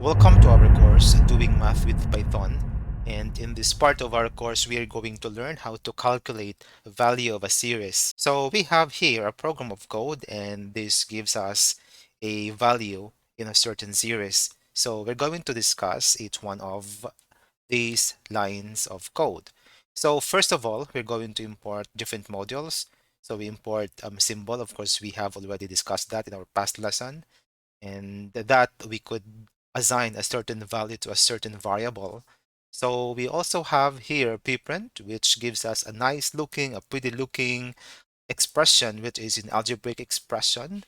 Welcome to our course, Doing Math with Python. And in this part of our course, we are going to learn how to calculate the value of a series. So we have here a program of code, and this gives us a value in a certain series. So we're going to discuss each one of these lines of code. So first of all, we're going to import different modules. So we import symbol. Of course, we have already discussed that in our past lesson, and that we could assign a certain value to a certain variable. So we also have here pprint, which gives us a nice looking, a pretty looking expression, which is an algebraic expression.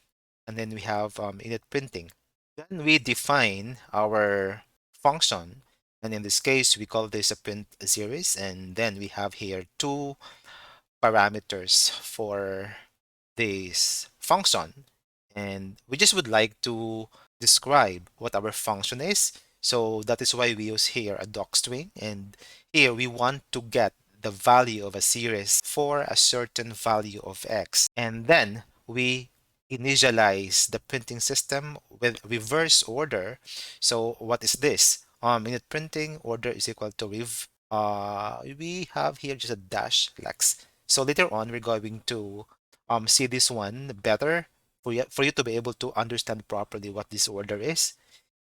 And then we have init printing. Then we define our function. And in this case, we call this a print series. And then we have here two parameters for this function. And we just would like to describe what our function is. So that is why we use here a docstring. And here we want to get the value of a series for a certain value of x. And then we initialize the printing system with reverse order. So what is this? Init printing order is equal to rev. We have here just a dash lex. So later on, we're going to see this one better for you to be able to understand properly what this order is,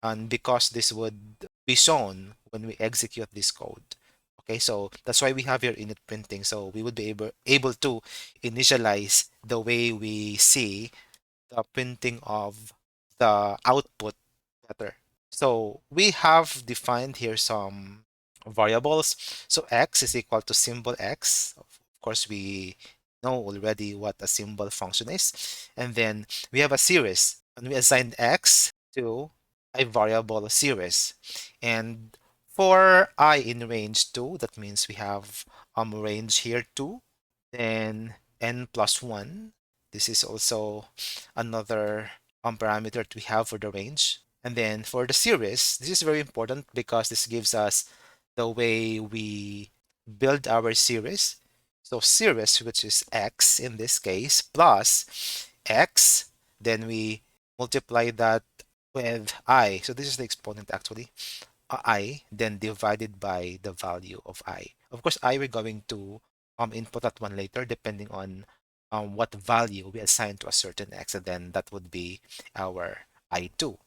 and because this would be shown when we execute this code. Okay, so that's why we have here init printing, so we would be able to initialize the way we see the printing of the output better. So we have defined here some variables. So x is equal to symbol x. Of course, we know already what a symbol function is. And then we have a series, and we assign x to a variable series. And for I in range 2, that means we have range here 2, then n plus 1. This is also another parameter that we have for the range. And then for the series, this is very important because this gives us the way we build our series. So series, which is x in this case, plus x, then we multiply that with I. So this is the exponent actually, I, then divided by the value of I. Of course, I we're going to input that one later depending on what value we assign to a certain x, and then that would be our I2.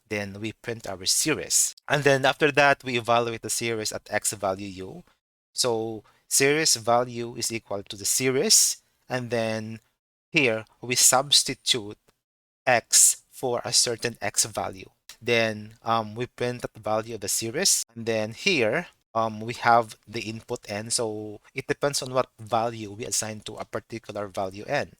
Then we print our series. And then after that, we evaluate the series at x value u. So series value is equal to the series. And then here we substitute x for a certain x value. Then we print the value of the series. And then here we have the input n. So it depends on what value we assign to a particular value n.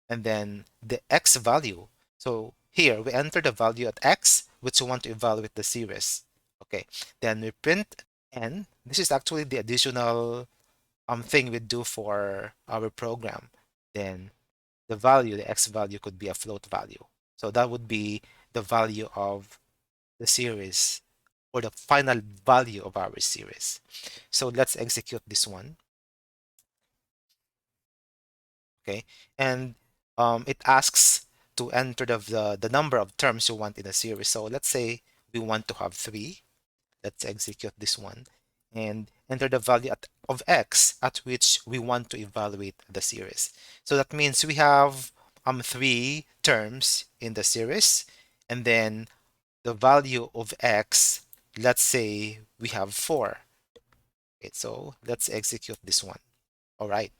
And then the x value. So here we enter the value at x, which we want to evaluate the series. Okay, then we print n. This is actually the additional thing we do for our program. Then the value, the x value could be a float value. So that would be the value of the series, or the final value of our series. So let's execute this one. Okay, and it asks to enter the number of terms you want in a series. So let's say we want to have 3. Let's execute this one and enter the value of x at which we want to evaluate the series. So that means we have 3 terms in the series, and then the value of x, let's say we have 4. Okay, so let's execute this one. All right.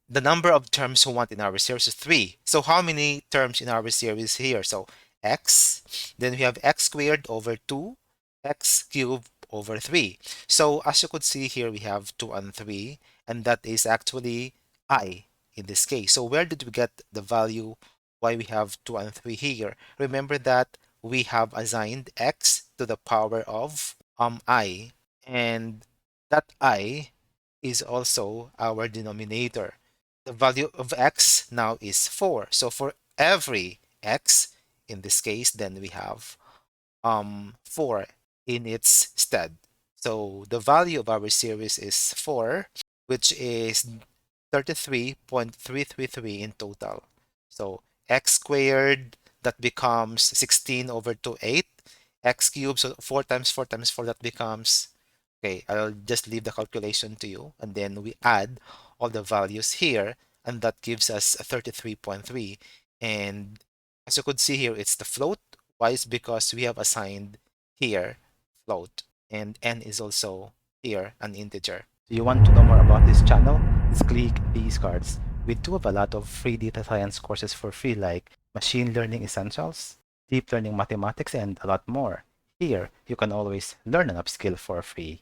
The number of terms we want in our series is 3. So how many terms in our series here? So x, then we have x squared over 2, x cubed over 3. So as you could see here, we have 2 and 3, and that is actually I in this case. So where did we get the value why we have 2 and 3 here? Remember that we have assigned x to the power of I, and that I is also our denominator. The value of x now is 4. So for every x, in this case, then we have 4 in its stead. So the value of our series is 4, which is 33.333 in total. So x squared, that becomes 16 over 2, 8. x cubed, so 4 times 4 times 4, that becomes, okay, I'll just leave the calculation to you, and then we add all the values here, and that gives us a 33.3. And as you could see here, it's the float. Why? Is because we have assigned here float, and n is also here an integer. Do you want to know more about this channel? Just click these cards. We do have a lot of free data science courses for free, like Machine Learning Essentials, Deep Learning Mathematics, and a lot more. Here, you can always learn an upskill for free.